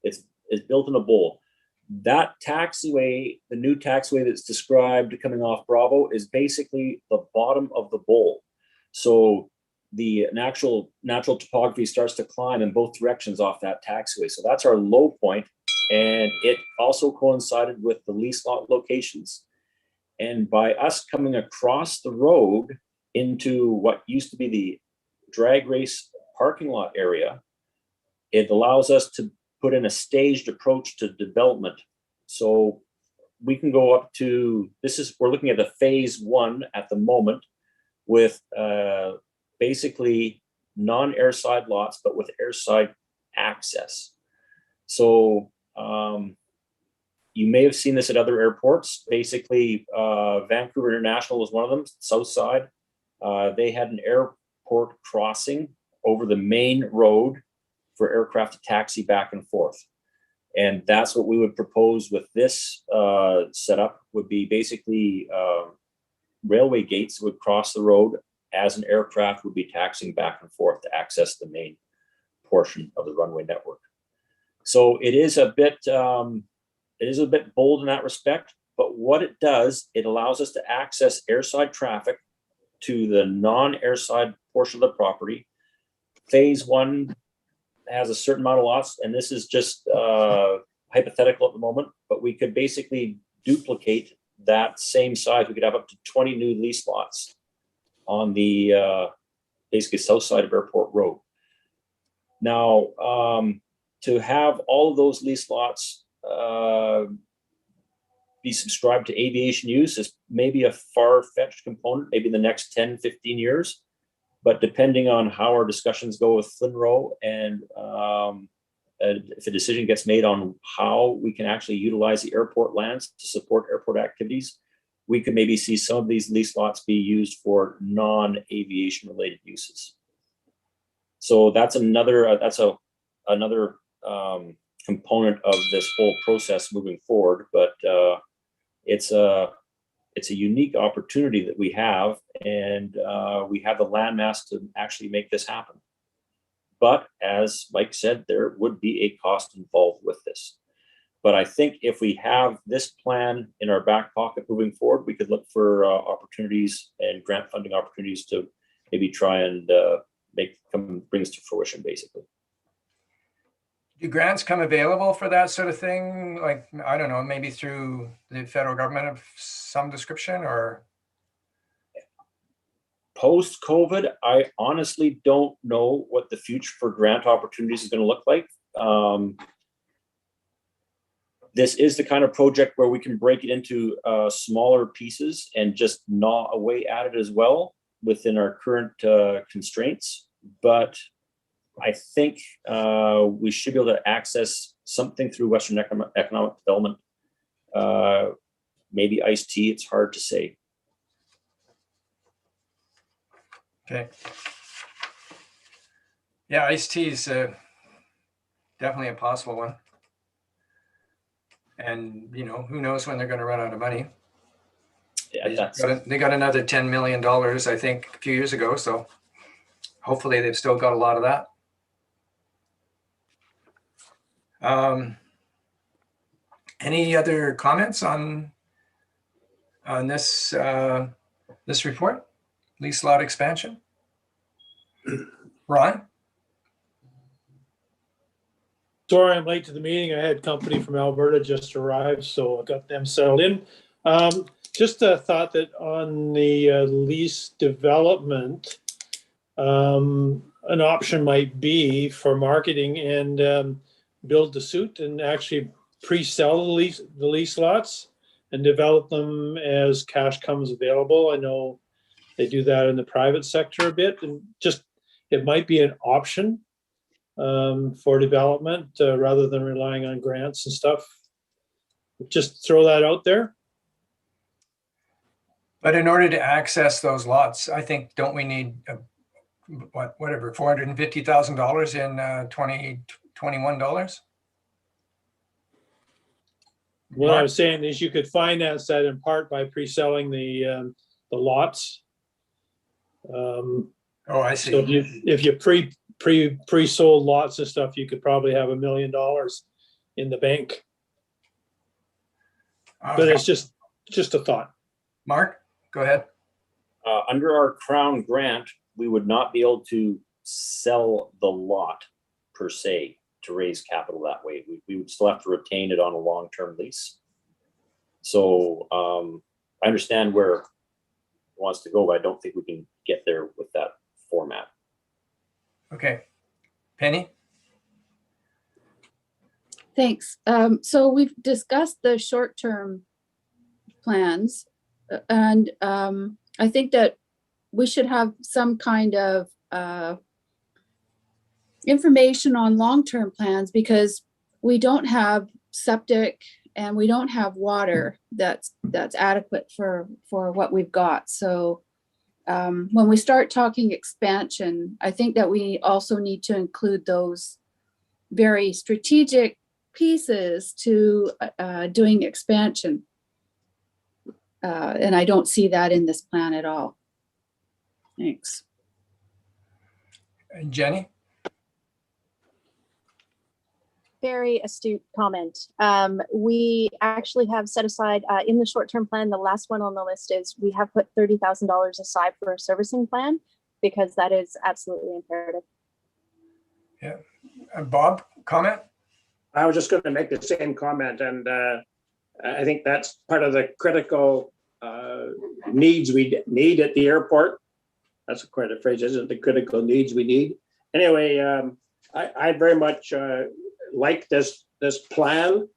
It's built in a bowl. That taxiway, the new taxiway that's described coming off Bravo, is basically the bottom of the bowl. So the natural topography starts to climb in both directions off that taxiway. So that's our low point. And it also coincided with the lease lot locations. And by us coming across the road into what used to be the drag race parking lot area, it allows us to put in a staged approach to development. So we can go up to, we're looking at a phase 1 at the moment with basically non-airside lots, but with airside access. So you may have seen this at other airports. Basically, Vancouver International was one of them, south side. They had an airport crossing over the main road for aircraft to taxi back and forth. And that's what we would propose with this setup, would be basically railway gates would cross the road as an aircraft would be taxiing back and forth to access the main portion of the runway network. So it is a bit bold in that respect, but what it does, it allows us to access airside traffic to the non-airside portion of the property. Phase 1 has a certain amount of lots, and this is just hypothetical at the moment, but we could basically duplicate that same size. We could have up to 20 new lease lots on the basically south side of Airport Road. Now, to have all of those lease lots be subscribed to aviation use is maybe a far-fetched component, maybe in the next 10, 15 years. But depending on how our discussions go with FLNRO and if a decision gets made on how we can actually utilize the airport lands to support airport activities, we could maybe see some of these lease lots be used for non-aviation related uses. So that's another component of this whole process moving forward. But it's a unique opportunity that we have, and we have the landmass to actually make this happen. But as Mike said, there would be a cost involved with this. But I think if we have this plan in our back pocket moving forward, we could look for opportunities and grant funding opportunities to maybe try and bring this to fruition, basically. Do grants come available for that sort of thing? Like, I don't know, maybe through the federal government of some description, or? Post-COVID, I honestly don't know what the future for grant opportunities is going to look like. This is the kind of project where we can break it into smaller pieces and just gnaw away at it as well within our current constraints. But I think we should be able to access something through Western Economic Development. Maybe iced tea, it's hard to say. Okay. Yeah, iced tea is definitely a possible one. And, you know, who knows when they're going to run out of money. Yeah, They got another $10 million, I think, a few years ago. So hopefully they've still got a lot of that. Any other comments on this this report, lease lot expansion? Ron? Sorry, I'm late to the meeting. I had company from Alberta just arrived, so I got them settled in. Just a thought that on the lease development, an option might be for marketing and build to suit and actually pre-sell the lease lots and develop them as cash comes available. I know they do that in the private sector a bit, and just it might be an option for development rather than relying on grants and stuff. Just throw that out there. But in order to access those lots, I think, don't we need whatever, $450,000 in $2021? What I was saying is you could finance that in part by pre-selling the lots. Oh, I see. So if you pre-sold lots and stuff, you could probably have $1 million in the bank. But it's just a thought. Mark, go ahead. Under our Crown grant, we would not be able to sell the lot per se to raise capital that way. We would still have to retain it on a long-term lease. So I understand where it wants to go, but I don't think we can get there with that format. Okay. Penny? Thanks. So we've discussed the short-term plans, and I think that we should have some kind of information on long-term plans, because we don't have septic and we don't have water that's adequate for what we've got. So when we start talking expansion, I think that we also need to include those very strategic pieces to doing expansion. And I don't see that in this plan at all. Thanks. And Jenny? Very astute comment. We actually have set aside in the short-term plan, the last one on the list is we have put $30,000 aside for a servicing plan, because that is absolutely imperative. Yeah. And Bob, comment? I was just going to make the same comment, and I think that's part of the critical needs we need at the airport. That's quite a phrase, isn't it? The critical needs we need. Anyway, I very much like this plan.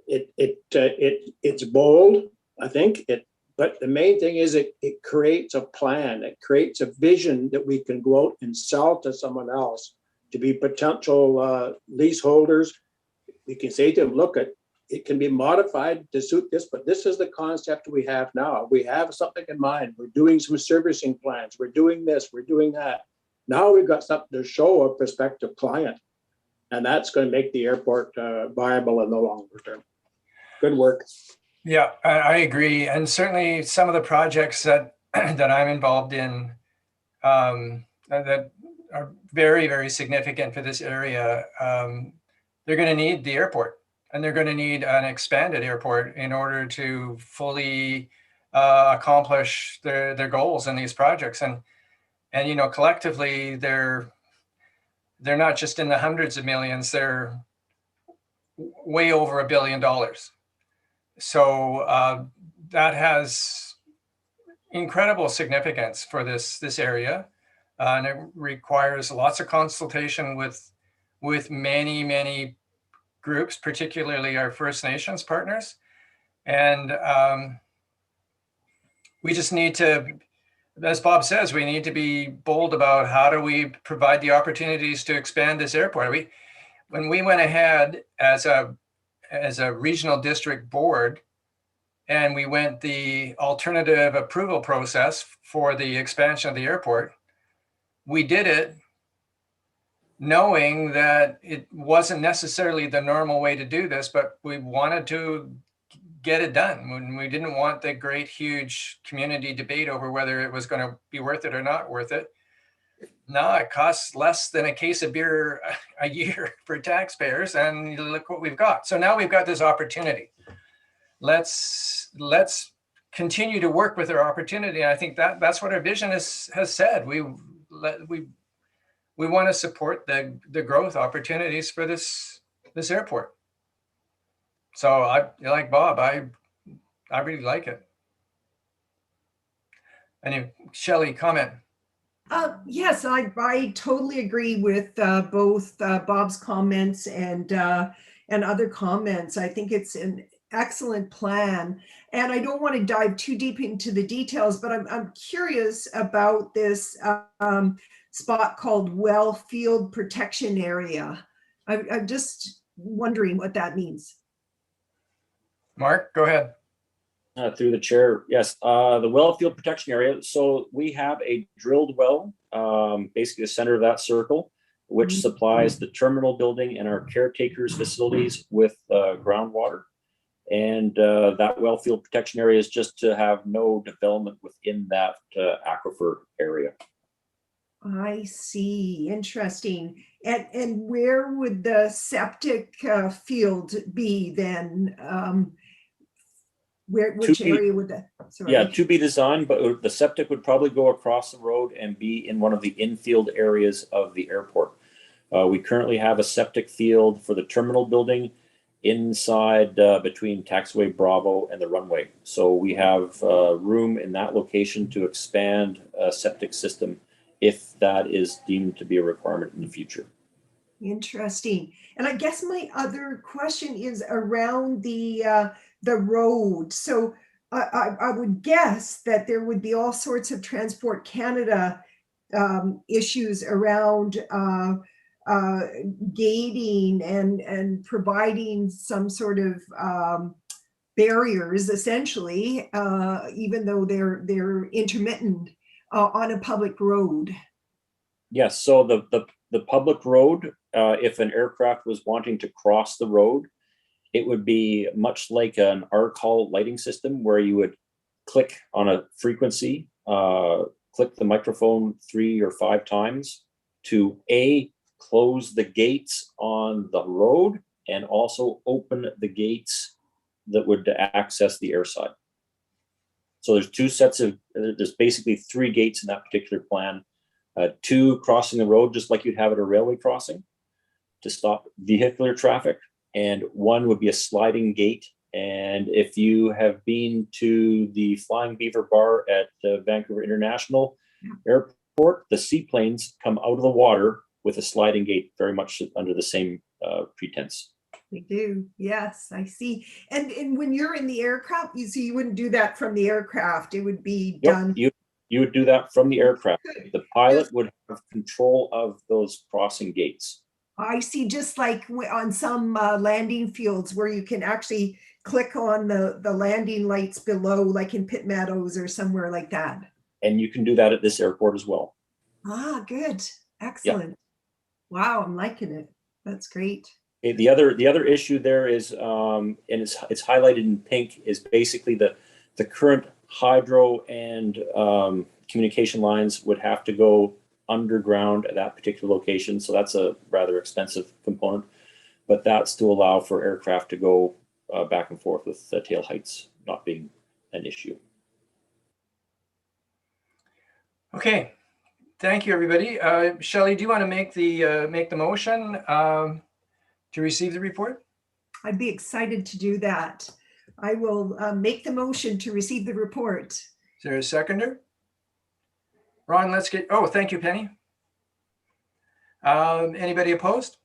It's bold, I think. But the main thing is it creates a plan. It creates a vision that we can go out and sell to someone else, to be potential leaseholders. We can say to them, look, it can be modified to suit this, but this is the concept we have now. We have something in mind. We're doing some servicing plans. We're doing this, we're doing that. Now we've got something to show a prospective client. And that's going to make the airport viable in the longer term. Good work. Yeah, I agree. And certainly some of the projects that I'm involved in that are very, very significant for this area, they're going to need the airport, and they're going to need an expanded airport in order to fully accomplish their goals in these projects. And you know, collectively, they're not just in the hundreds of millions, they're way over $1 billion. So that has incredible significance for this area. And it requires lots of consultation with many, many groups, particularly our First Nations partners. And we just need to as Bob says, we need to be bold about how do we provide the opportunities to expand this airport. When we went ahead as a regional district board, and we went the alternative approval process for the expansion of the airport, we did it knowing that it wasn't necessarily the normal way to do this, but we wanted to get it done. When we didn't want the great, huge community debate over whether it was going to be worth it or not worth it. No, it costs less than a case of beer a year for taxpayers, and look what we've got. So now we've got this opportunity. Let's continue to work with our opportunity. I think that's what our vision has said. We want to support the growth opportunities for this airport. So like Bob, I really like it. Anyway, Shelley, comment. Yes, I totally agree with both Bob's comments and other comments. I think it's an excellent plan, and I don't want to dive too deep into the details, but I'm curious about this spot called Wellfield Protection Area. I'm just wondering what that means. Mark, go ahead. Through the chair, yes, the Wellfield Protection Area. So we have a drilled well, basically the center of that circle, which supplies the terminal building and our caretakers facilities with groundwater. And that Wellfield Protection Area is just to have no development within that aquifer area. I see. Interesting. And where would the septic field be then? Which area would that? Sorry. Yeah, to be designed, but the septic would probably go across the road and be in one of the infield areas of the airport. We currently have a septic field for the terminal building inside between Taxiway Bravo and the runway. So we have room in that location to expand a septic system if that is deemed to be a requirement in the future. Interesting. And I guess my other question is around the road. So I would guess that there would be all sorts of Transport Canada issues around gating and providing some sort of barriers, essentially, even though they're intermittent on a public road. Yes. So the public road, if an aircraft was wanting to cross the road, it would be much like an R-call lighting system where you would click on a frequency, click the microphone 3 or 5 times to close the gates on the road and also open the gates that would access the airside. So there's basically 3 gates in that particular plan. 2 crossing the road, just like you'd have at a railway crossing to stop vehicular traffic. And 1 would be a sliding gate. And if you have been to the Flying Beaver Bar at Vancouver International Airport, the seaplanes come out of the water with a sliding gate, very much under the same pretense. They do. Yes, I see. And when you're in the aircraft, you wouldn't do that from the aircraft. It would be done. You would do that from the aircraft. The pilot would have control of those crossing gates. I see, just like on some landing fields where you can actually click on the landing lights below, like in Pitt Meadows or somewhere like that. And you can do that at this airport as well. Ah, good. Excellent. Yeah. Wow, I'm liking it. That's great. The other issue there is, and it's highlighted in pink, is basically the current hydro and communication lines would have to go underground at that particular location. So that's a rather expensive component, but that's to allow for aircraft to go back and forth with tail heights not being an issue. Okay, thank you, everybody. Shelley, do you want to make the motion to receive the report? I'd be excited to do that. I will make the motion to receive the report. Is there a seconder? Ron, thank you, Penny. Anybody opposed?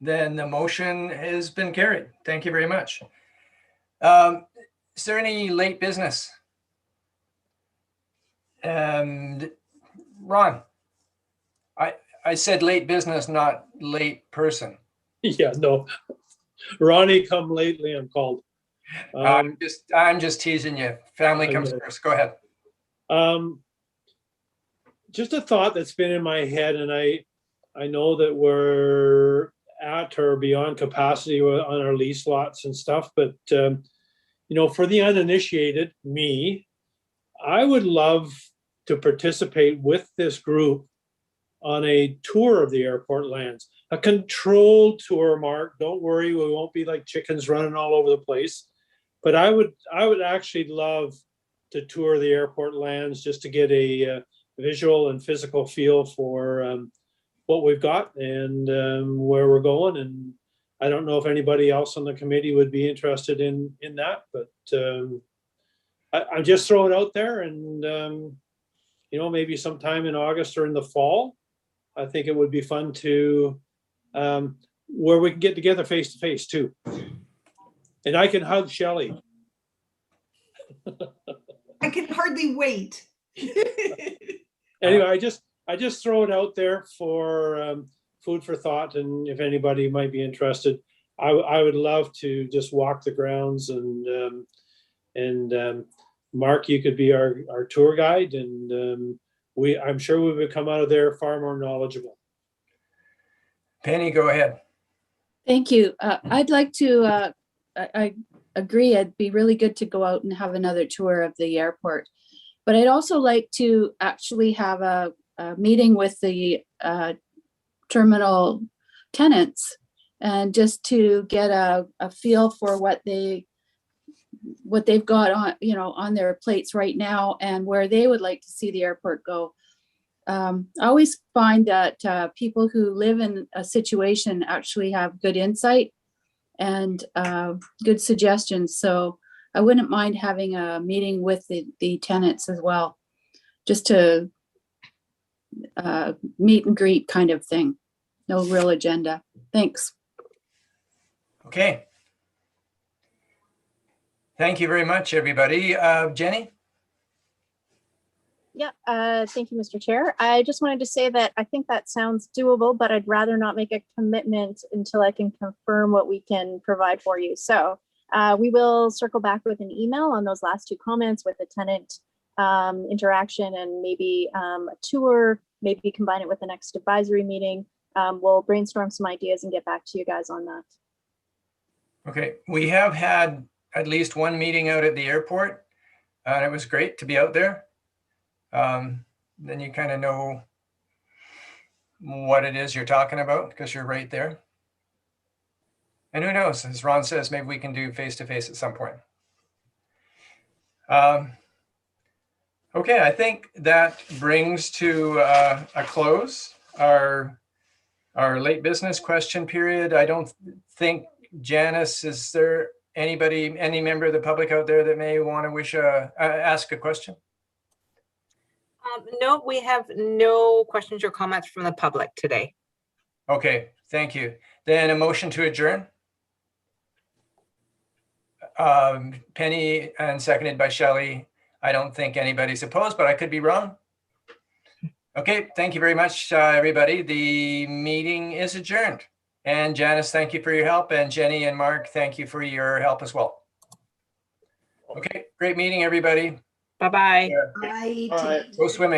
Then the motion has been carried. Thank you very much. Is there any late business? And Ron, I said late business, not late person. Yeah, no. Ronnie come lately, I'm called. I'm just teasing you. Family comes first. Go ahead. Just a thought that's been in my head, and I know that we're at or beyond capacity on our lease lots and stuff, but you know, for the uninitiated, me, I would love to participate with this group on a tour of the airport lands, a controlled tour, Mark. Don't worry, we won't be like chickens running all over the place. But I would actually love to tour the airport lands just to get a visual and physical feel for what we've got and where we're going. And I don't know if anybody else on the committee would be interested in that, but I just throw it out there, and you know, maybe sometime in August or in the fall, I think it would be fun to where we can get together face to face too. And I can hug Shelley. I can hardly wait. Anyway, I just throw it out there for food for thought, and if anybody might be interested, I would love to just walk the grounds, and Mark, you could be our tour guide, and I'm sure we would come out of there far more knowledgeable. Penny, go ahead. Thank you. I'd like to, I agree, it'd be really good to go out and have another tour of the airport. But I'd also like to actually have a meeting with the terminal tenants, and just to get a feel for what they've got on, you know, on their plates right now, and where they would like to see the airport go. I always find that people who live in a situation actually have good insight and good suggestions. So I wouldn't mind having a meeting with the tenants as well, just to meet and greet kind of thing. No real agenda. Thanks. Okay. Thank you very much, everybody. Jenny? Yeah, thank you, Mr. Chair. I just wanted to say that I think that sounds doable, but I'd rather not make a commitment until I can confirm what we can provide for you. So we will circle back with an email on those last two comments with a tenant interaction, and maybe a tour, maybe combine it with the next advisory meeting. We'll brainstorm some ideas and get back to you guys on that. Okay, we have had at least one meeting out at the airport, and it was great to be out there. Then you kind of know what it is you're talking about because you're right there. And who knows, as Ron says, maybe we can do face-to-face at some point. Okay, I think that brings to a close our late business question period. I don't think, Janice, is there anybody, any member of the public out there that may want to ask a question? No, we have no questions or comments from the public today. Okay, thank you. Then a motion to adjourn. Penny, and seconded by Shelley. I don't think anybody's opposed, but I could be wrong. Okay, thank you very much, everybody. The meeting is adjourned. And Janice, thank you for your help. And Jenny and Mark, thank you for your help as well. Okay, great meeting, everybody. Bye-bye. Bye. Go swimming.